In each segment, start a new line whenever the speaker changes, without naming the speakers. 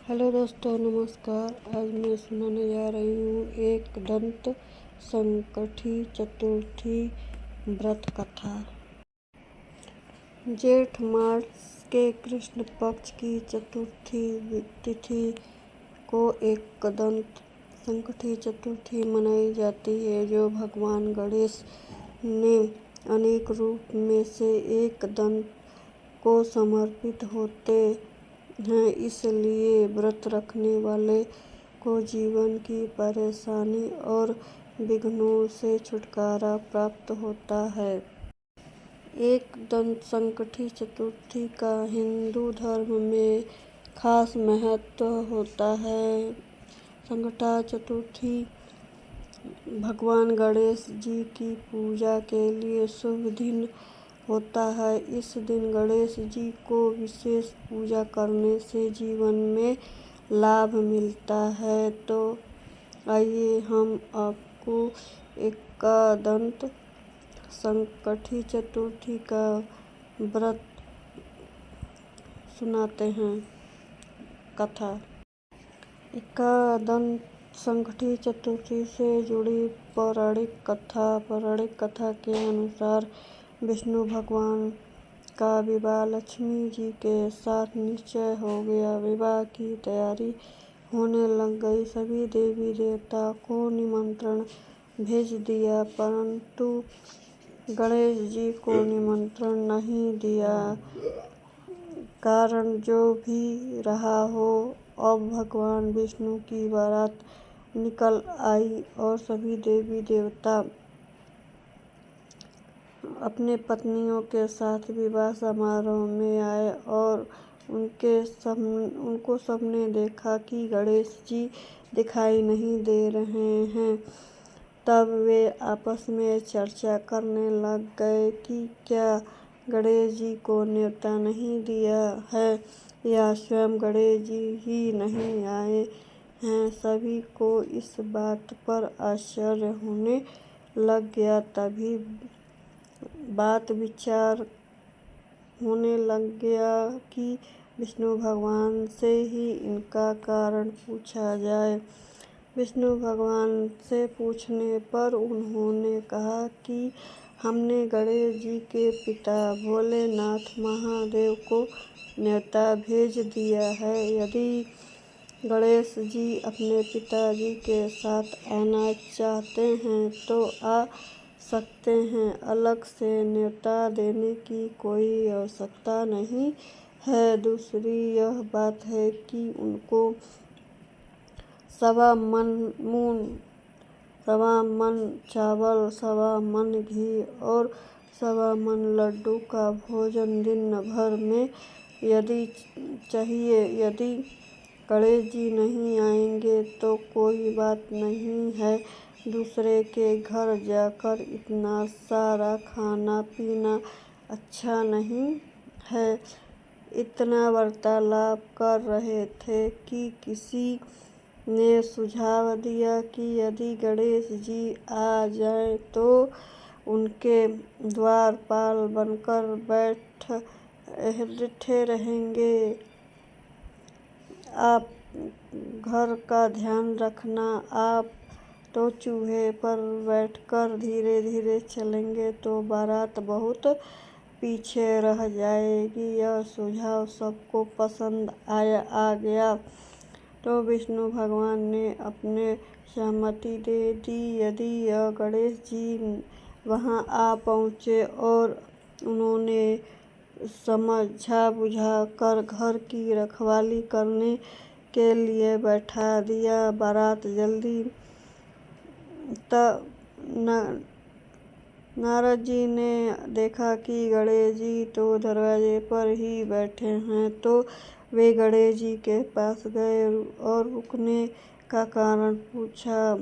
Hello दोस्तों, नमस्कार। आज मैं सुनाने जा रही हूँ एक दंत संकठी चतुर्थी व्रत कथा। जेठ मास के कृष्ण पक्ष की चतुर्थी तिथि को एक दंत संकठी चतुर्थी मनाई जाती है, जो भगवान गणेश ने अनेक रूप में से एक दंत को समर्पित होते हैं। इसलिए व्रत रखने वाले को जीवन की परेशानी और विघ्नों से छुटकारा प्राप्त होता है। एक दंत संकठी चतुर्थी का हिंदू धर्म में खास महत्व होता है। संकटा चतुर्थी भगवान गणेश जी की पूजा के लिए शुभ दिन होता है। इस दिन गणेश जी को विशेष पूजा करने से जीवन में लाभ मिलता है। तो आइए हम आपको एकदंत संकठी चतुर्थी का व्रत सुनाते हैं। कथा। एकदंत संकठी चतुर्थी से जुड़ी पौराणिक कथा के अनुसार विष्णु भगवान का विवाह लक्ष्मी जी के साथ निश्चय हो गया। विवाह की तैयारी होने लग गई। सभी देवी देवता को निमंत्रण भेज दिया, परंतु गणेश जी को निमंत्रण नहीं दिया। कारण जो भी रहा हो, अब भगवान विष्णु की बारात निकल आई और सभी देवी देवता अपने पत्नियों के साथ विवाह समारोह में आए और उनको सबने देखा कि गणेश जी दिखाई नहीं दे रहे हैं। तब वे आपस में चर्चा करने लग गए कि क्या गणेश जी को न्योता नहीं दिया है या स्वयं गणेश जी ही नहीं आए हैं। सभी को इस बात पर आश्चर्य होने लग गया। तभी बात विचार होने लग गया कि विष्णु भगवान से ही इनका कारण पूछा जाए। विष्णु भगवान से पूछने पर उन्होंने कहा कि हमने गणेश जी के पिता भोलेनाथ महादेव को न्योता भेज दिया है। यदि गणेश जी अपने पिताजी के साथ आना चाहते हैं तो आ सकते हैं। अलग से न्योता देने की कोई आवश्यकता नहीं है। दूसरी यह बात है कि उनको सवा मन चावल, सवा मन घी और सवा मन लड्डू का भोजन दिन भर में यदि चाहिए। यदि गणेश जी नहीं आएंगे तो कोई बात नहीं है, दूसरे के घर जाकर इतना सारा खाना पीना अच्छा नहीं है। इतना वार्तालाप कर रहे थे कि किसी ने सुझाव दिया कि यदि गणेश जी आ जाएं तो उनके द्वारपाल बनकर बैठे रहेंगे। आप घर का ध्यान रखना। आप तो चूहे पर बैठकर धीरे धीरे चलेंगे तो बारात बहुत पीछे रह जाएगी। यह सुझाव सबको पसंद आ गया तो विष्णु भगवान ने अपने सहमति दे दी। यदि गणेश जी वहां आ पहुंचे और उन्होंने समझा बुझा कर घर की रखवाली करने के लिए बैठा दिया, बारात जल्दी नारद जी ने देखा कि गणेश जी तो दरवाजे पर ही बैठे हैं, तो वे गणेश जी के पास गए और रुकने का कारण पूछा।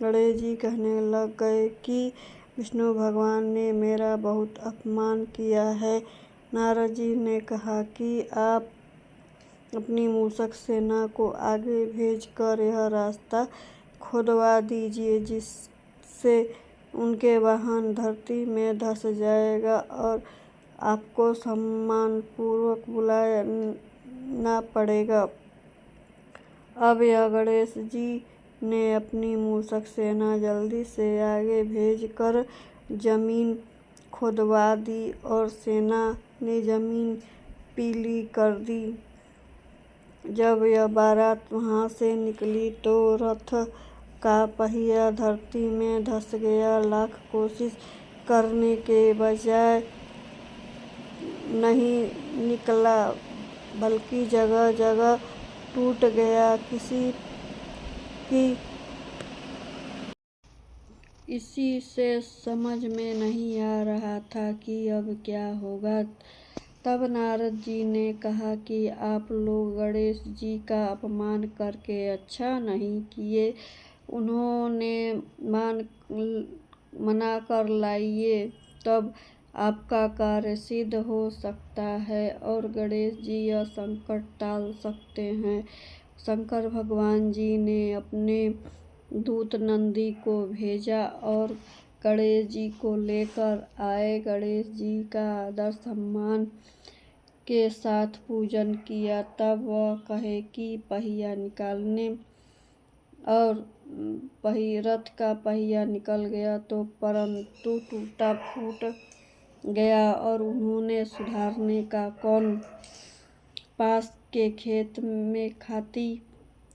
गणेश जी कहने लग गए कि विष्णु भगवान ने मेरा बहुत अपमान किया है। नारद जी ने कहा कि आप अपनी मूषक सेना को आगे भेजकर यह रास्ता खुदवा दीजिए, जिससे उनके वाहन धरती में धंस जाएगा और आपको सम्मानपूर्वक बुलाना पड़ेगा। अब यह गणेश जी ने अपनी मूषक सेना जल्दी से आगे भेजकर जमीन खुदवा दी और सेना ने जमीन पीली कर दी। जब यह बारात वहां से निकली तो रथ का पहिया धरती में धंस गया। लाख कोशिश करने के बजाय नहीं निकला, बल्कि जगह जगह टूट गया। इसी से समझ में नहीं आ रहा था कि अब क्या होगा। तब नारद जी ने कहा कि आप लोग गणेश जी का अपमान करके अच्छा नहीं किए, उन्होंने मना कर लाइए, तब आपका कार्य सिद्ध हो सकता है और गणेश जी यह संकट टाल सकते हैं। शंकर भगवान जी ने अपने दूत नंदी को भेजा और गणेश जी को लेकर आए। गणेश जी का आदर सम्मान के साथ पूजन किया। तब वह कहे कि पहिया निकालने और रथ का पहिया निकल गया तो परंतु टूटा फूट गया और उन्होंने सुधारने का कौन पास के खेत में खाती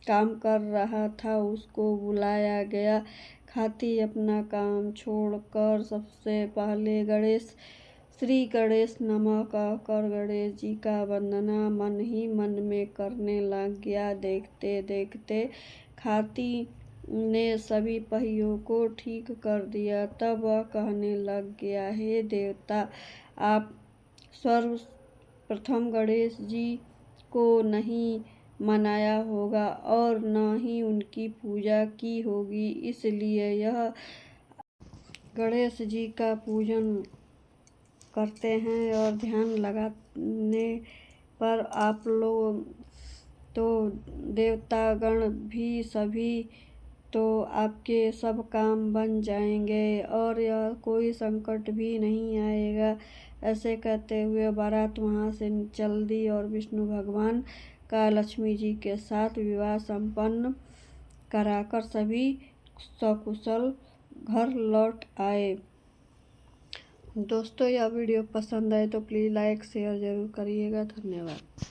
काम कर रहा था उसको बुलाया गया। खाती अपना काम छोड़कर सबसे पहले श्री गणेश नमः कहकर गणेश जी का वंदना मन ही मन में करने लग गया। देखते देखते खाती ने सभी पहियों को ठीक कर दिया। तब वह कहने लग गया, हे देवता, आप सर्वप्रथम गणेश जी को नहीं मनाया होगा और न ही उनकी पूजा की होगी, इसलिए यह गणेश जी का पूजन करते हैं और ध्यान लगाने पर आप लोग तो देवतागण भी सभी तो आपके सब काम बन जाएंगे और यह कोई संकट भी नहीं आएगा। ऐसे कहते हुए बारात वहां से चल दी और विष्णु भगवान का लक्ष्मी जी के साथ विवाह संपन्न कराकर सभी सकुशल घर लौट आए। दोस्तों, यह वीडियो पसंद आए तो प्लीज़ लाइक शेयर ज़रूर करिएगा। धन्यवाद।